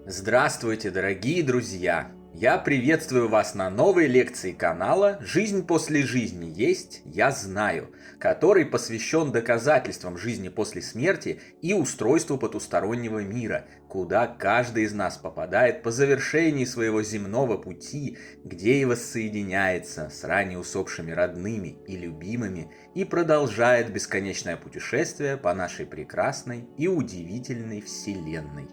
Здравствуйте, дорогие друзья! Я приветствую вас на новой лекции канала «Жизнь после жизни есть, я знаю», который посвящен доказательствам жизни после смерти и устройству потустороннего мира, куда каждый из нас попадает по завершении своего земного пути, где и воссоединяется с ранее усопшими родными и любимыми и продолжает бесконечное путешествие по нашей прекрасной и удивительной Вселенной.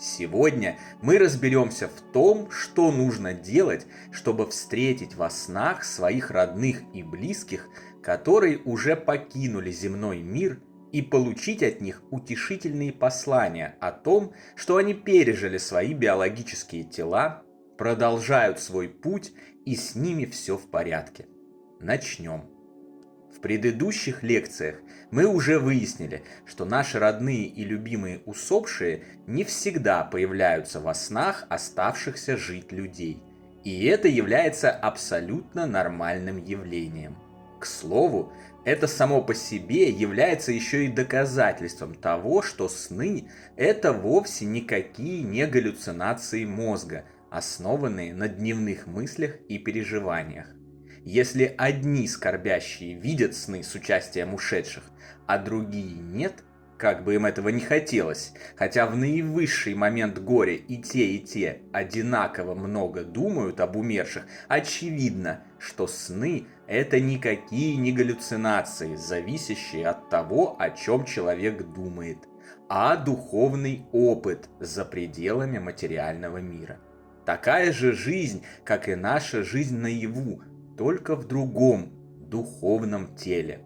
Сегодня мы разберемся в том, что нужно делать, чтобы встретить во снах своих родных и близких, которые уже покинули земной мир, и получить от них утешительные послания о том, что они пережили свои биологические тела, продолжают свой путь и с ними все в порядке. Начнем. В предыдущих лекциях мы уже выяснили, что наши родные и любимые усопшие не всегда появляются во снах оставшихся жить людей. И это является абсолютно нормальным явлением. К слову, это само по себе является еще и доказательством того, что сны – это вовсе никакие не галлюцинации мозга, основанные на дневных мыслях и переживаниях. Если одни скорбящие видят сны с участием ушедших, а другие нет, как бы им этого не хотелось, хотя в наивысший момент горя и те одинаково много думают об умерших, очевидно, что сны – это никакие не галлюцинации, зависящие от того, о чем человек думает, а духовный опыт за пределами материального мира. Такая же жизнь, как и наша жизнь наяву, только в другом, духовном теле.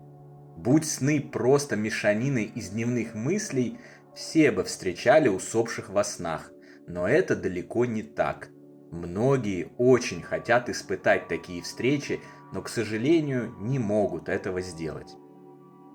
Будь сны просто мешаниной из дневных мыслей, все бы встречали усопших во снах, но это далеко не так. Многие очень хотят испытать такие встречи, но, к сожалению, не могут этого сделать.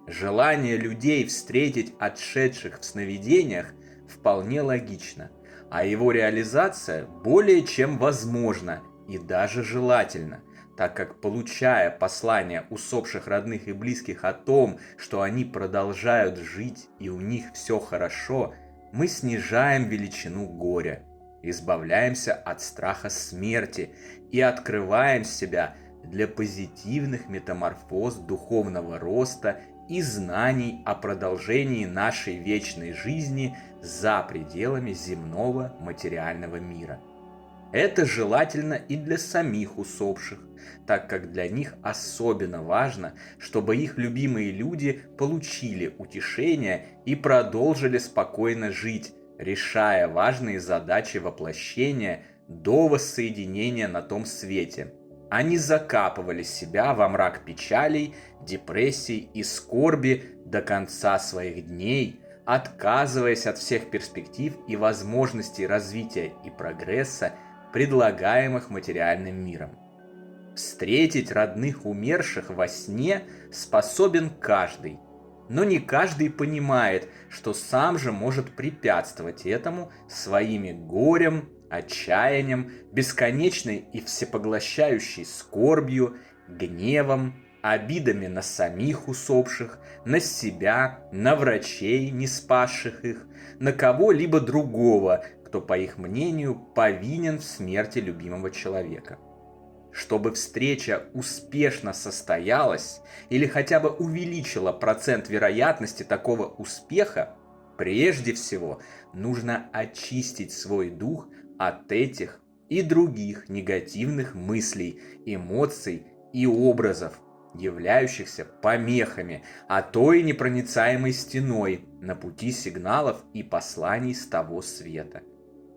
Желание людей встретить отшедших в сновидениях вполне логично, а его реализация более чем возможна и даже желательна, так как, получая послания усопших родных и близких о том, что они продолжают жить и у них все хорошо, мы снижаем величину горя, избавляемся от страха смерти и открываем себя для позитивных метаморфоз духовного роста и знаний о продолжении нашей вечной жизни за пределами земного материального мира. Это желательно и для самих усопших, так как для них особенно важно, чтобы их любимые люди получили утешение и продолжили спокойно жить, решая важные задачи воплощения до воссоединения на том свете. Они закапывали себя во мрак печалей, депрессий и скорби до конца своих дней, отказываясь от всех перспектив и возможностей развития и прогресса, предлагаемых материальным миром. Встретить родных умерших во сне способен каждый, но не каждый понимает, что сам же может препятствовать этому своими горем, отчаянием, бесконечной и всепоглощающей скорбью, гневом, обидами на самих усопших, на себя, на врачей, не спасших их, на кого-либо другого, кто, по их мнению, повинен в смерти любимого человека. Чтобы встреча успешно состоялась или хотя бы увеличила процент вероятности такого успеха, прежде всего нужно очистить свой дух от этих и других негативных мыслей, эмоций и образов, являющихся помехами, а то и непроницаемой стеной на пути сигналов и посланий с того света.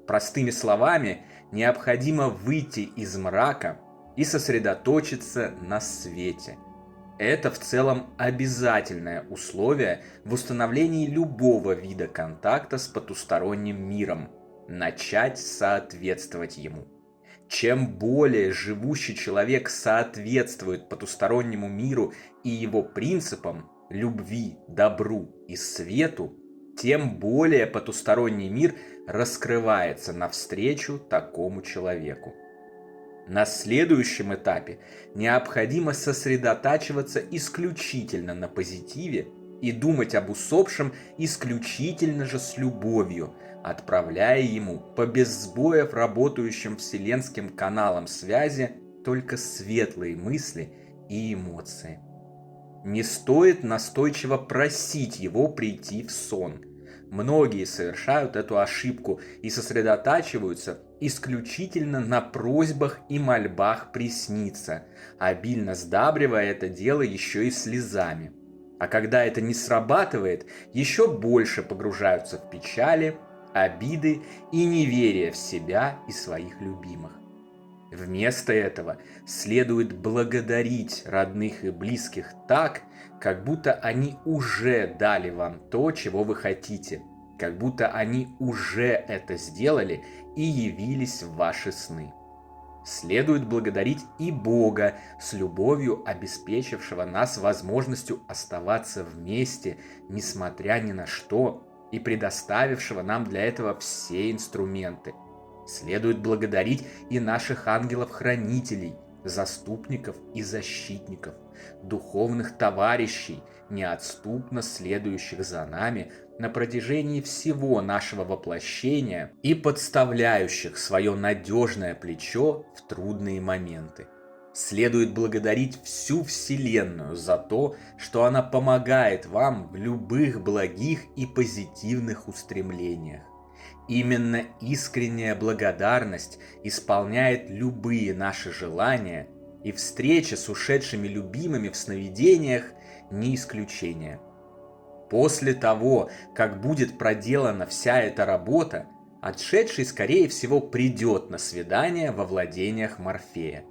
Простыми словами, необходимо выйти из мрака и сосредоточиться на свете. Это в целом обязательное условие в установлении любого вида контакта с потусторонним миром – начать соответствовать ему. Чем более живущий человек соответствует потустороннему миру и его принципам – любви, добру и свету, тем более потусторонний мир раскрывается навстречу такому человеку. На следующем этапе необходимо сосредотачиваться исключительно на позитиве и думать об усопшем исключительно же с любовью, отправляя ему по без сбоев работающим вселенским каналам связи только светлые мысли и эмоции. Не стоит настойчиво просить его прийти в сон. Многие совершают эту ошибку и сосредотачиваются исключительно на просьбах и мольбах присниться, обильно сдабривая это дело еще и слезами. А когда это не срабатывает, еще больше погружаются в печали, обиды и неверие в себя и своих любимых. Вместо этого следует благодарить родных и близких так, как будто они уже дали вам то, чего вы хотите, как будто они уже это сделали и явились в ваши сны. Следует благодарить и Бога, с любовью обеспечившего нас возможностью оставаться вместе, несмотря ни на что, и предоставившего нам для этого все инструменты. Следует благодарить и наших ангелов-хранителей, заступников и защитников, духовных товарищей, неотступно следующих за нами на протяжении всего нашего воплощения и подставляющих свое надежное плечо в трудные моменты. Следует благодарить всю Вселенную за то, что она помогает вам в любых благих и позитивных устремлениях. Именно искренняя благодарность исполняет любые наши желания, и встреча с ушедшими любимыми в сновидениях не исключение. После того, как будет проделана вся эта работа, отшедший, скорее всего, придет на свидание во владениях Морфея.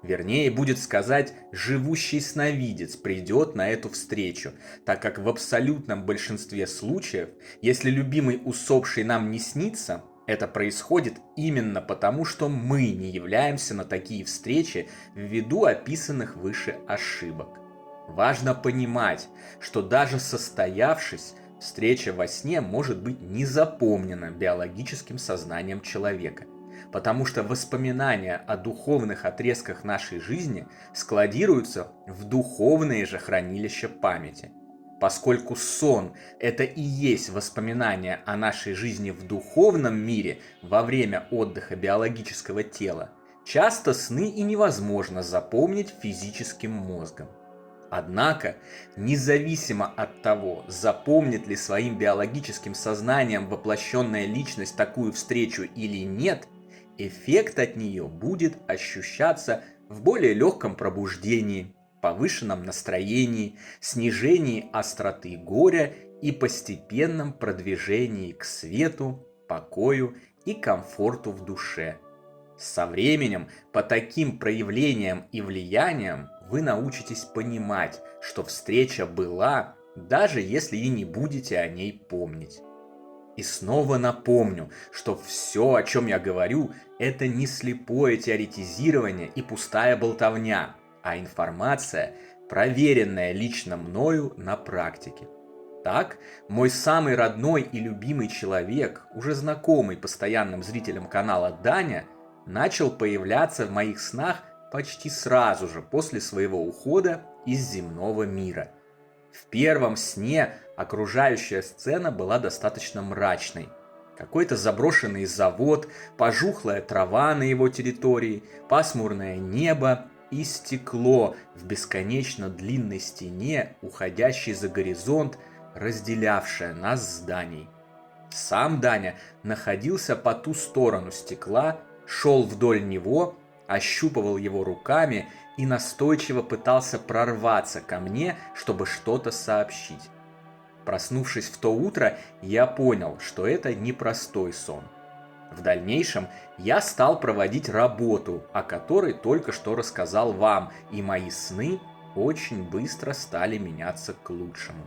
Вернее, будет сказать, живущий сновидец придет на эту встречу, так как в абсолютном большинстве случаев, если любимый усопший нам не снится, это происходит именно потому, что мы не являемся на такие встречи ввиду описанных выше ошибок. Важно понимать, что даже состоявшись, встреча во сне может быть не запомнена биологическим сознанием человека, потому что воспоминания о духовных отрезках нашей жизни складируются в духовные же хранилища памяти. Поскольку сон – это и есть воспоминания о нашей жизни в духовном мире во время отдыха биологического тела, часто сны и невозможно запомнить физическим мозгом. Однако, независимо от того, запомнит ли своим биологическим сознанием воплощенная личность такую встречу или нет, эффект от нее будет ощущаться в более легком пробуждении, повышенном настроении, снижении остроты горя и постепенном продвижении к свету, покою и комфорту в душе. Со временем по таким проявлениям и влияниям вы научитесь понимать, что встреча была, даже если и не будете о ней помнить. И снова напомню, что все, о чем я говорю, это не слепое теоретизирование и пустая болтовня, а информация, проверенная лично мною на практике. Так, мой самый родной и любимый человек, уже знакомый постоянным зрителям канала Даня, начал появляться в моих снах почти сразу же после своего ухода из земного мира. В первом сне окружающая сцена была достаточно мрачной. Какой-то заброшенный завод, пожухлая трава на его территории, пасмурное небо и стекло в бесконечно длинной стене, уходящей за горизонт, разделявшее нас с Даней. Сам Даня находился по ту сторону стекла, шел вдоль него, ощупывал его руками и настойчиво пытался прорваться ко мне, чтобы что-то сообщить. Проснувшись в то утро, я понял, что это непростой сон. В дальнейшем я стал проводить работу, о которой только что рассказал вам, и мои сны очень быстро стали меняться к лучшему.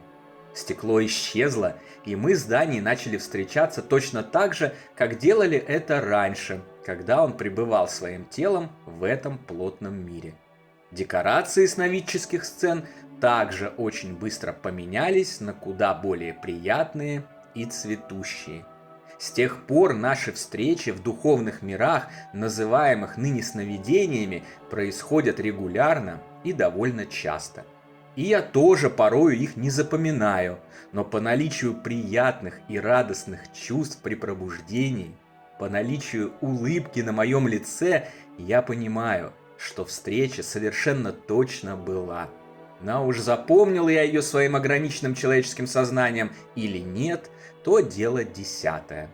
Стекло исчезло, и мы с Даней начали встречаться точно так же, как делали это раньше, когда он пребывал своим телом в этом плотном мире. Декорации сновидческих сцен также очень быстро поменялись на куда более приятные и цветущие. С тех пор наши встречи в духовных мирах, называемых ныне сновидениями, происходят регулярно и довольно часто. И я тоже порою их не запоминаю, но по наличию приятных и радостных чувств при пробуждении, по наличию улыбки на моем лице, я понимаю, что встреча совершенно точно была. Но уж запомнил я ее своим ограниченным человеческим сознанием или нет, то дело десятое.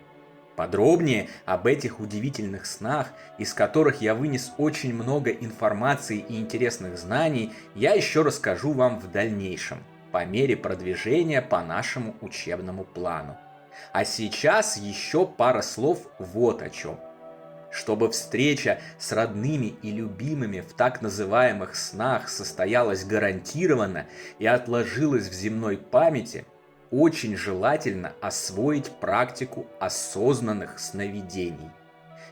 Подробнее об этих удивительных снах, из которых я вынес очень много информации и интересных знаний, я еще расскажу вам в дальнейшем, по мере продвижения по нашему учебному плану. А сейчас еще пара слов вот о чем. Чтобы встреча с родными и любимыми в так называемых снах состоялась гарантированно и отложилась в земной памяти, очень желательно освоить практику осознанных сновидений.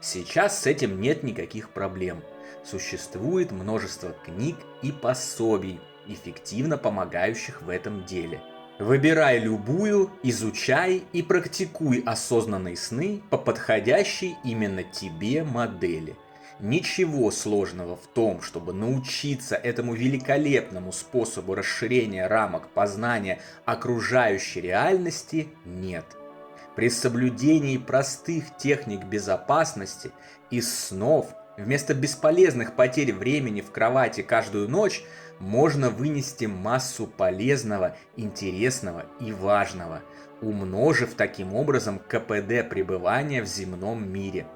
Сейчас с этим нет никаких проблем. Существует множество книг и пособий, эффективно помогающих в этом деле. Выбирай любую, изучай и практикуй осознанные сны по подходящей именно тебе модели. Ничего сложного в том, чтобы научиться этому великолепному способу расширения рамок познания окружающей реальности, нет. При соблюдении простых техник безопасности из снов вместо бесполезных потерь времени в кровати каждую ночь можно вынести массу полезного, интересного и важного, умножив таким образом КПД пребывания в земном мире.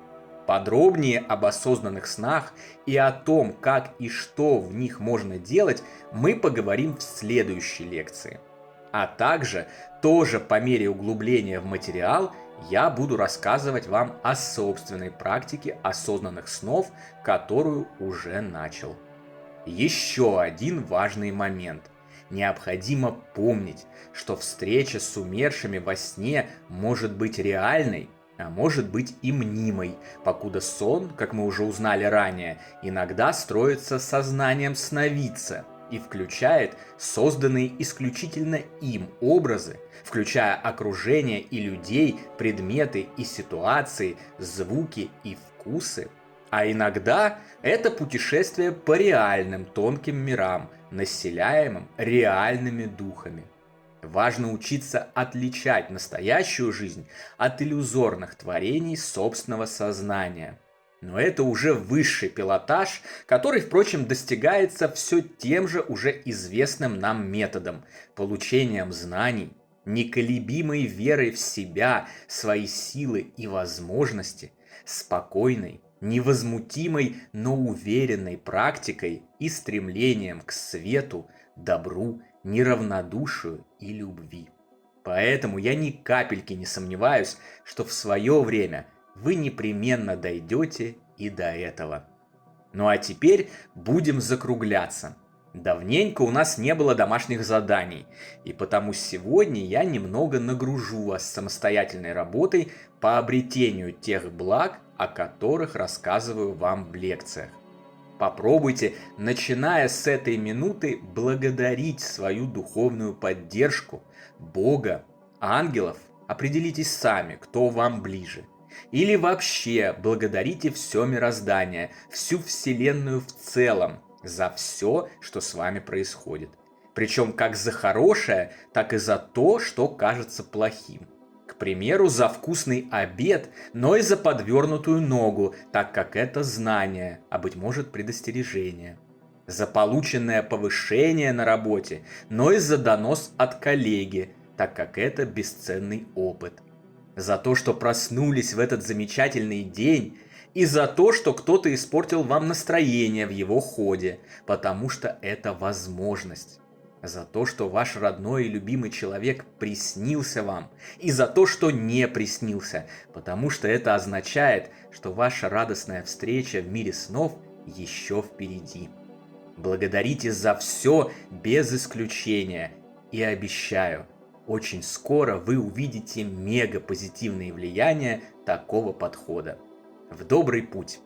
Подробнее об осознанных снах и о том, как и что в них можно делать, мы поговорим в следующей лекции. А также, тоже по мере углубления в материал, я буду рассказывать вам о собственной практике осознанных снов, которую уже начал. Еще один важный момент. Необходимо помнить, что встреча с умершими во сне может быть реальной, а может быть и мнимой, покуда сон, как мы уже узнали ранее, иногда строится сознанием сновидца и включает созданные исключительно им образы, включая окружение и людей, предметы и ситуации, звуки и вкусы. А иногда это путешествие по реальным тонким мирам, населяемым реальными духами. Важно учиться отличать настоящую жизнь от иллюзорных творений собственного сознания. Но это уже высший пилотаж, который, впрочем, достигается все тем же уже известным нам методом – получением знаний, неколебимой верой в себя, свои силы и возможности, спокойной, невозмутимой, но уверенной практикой и стремлением к свету, добру, неравнодушию и любви. Поэтому я ни капельки не сомневаюсь, что в свое время вы непременно дойдете и до этого. Ну а теперь будем закругляться. Давненько у нас не было домашних заданий, и потому сегодня я немного нагружу вас самостоятельной работой по обретению тех благ, о которых рассказываю вам в лекциях. Попробуйте, начиная с этой минуты, благодарить свою духовную поддержку, Бога, ангелов, определитесь сами, кто вам ближе. Или вообще благодарите все мироздание, всю Вселенную в целом, за все, что с вами происходит. Причем как за хорошее, так и за то, что кажется плохим. К примеру, за вкусный обед, но и за подвернутую ногу, так как это знание, а быть может предостережение. За полученное повышение на работе, но и за донос от коллеги, так как это бесценный опыт. За то, что проснулись в этот замечательный день, и за то, что кто-то испортил вам настроение в его ходе, потому что это возможность. За то, что ваш родной и любимый человек приснился вам, и за то, что не приснился, потому что это означает, что ваша радостная встреча в мире снов еще впереди. Благодарите за все без исключения, и обещаю, очень скоро вы увидите мега позитивные влияния такого подхода. В добрый путь!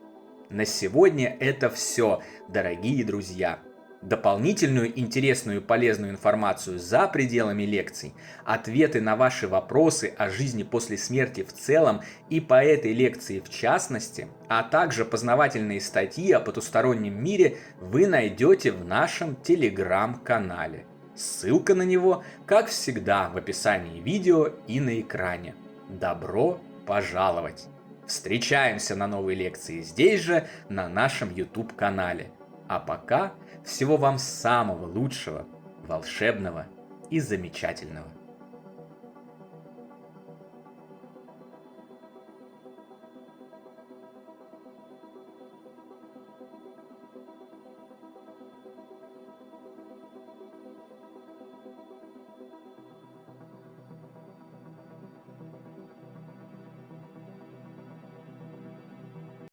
На сегодня это все, дорогие друзья. Дополнительную интересную и полезную информацию за пределами лекций, ответы на ваши вопросы о жизни после смерти в целом и по этой лекции в частности, а также познавательные статьи о потустороннем мире вы найдете в нашем телеграм-канале. Ссылка на него, как всегда, в описании видео и на экране. Добро пожаловать! Встречаемся на новой лекции здесь же, на нашем YouTube-канале. А пока всего вам самого лучшего, волшебного и замечательного.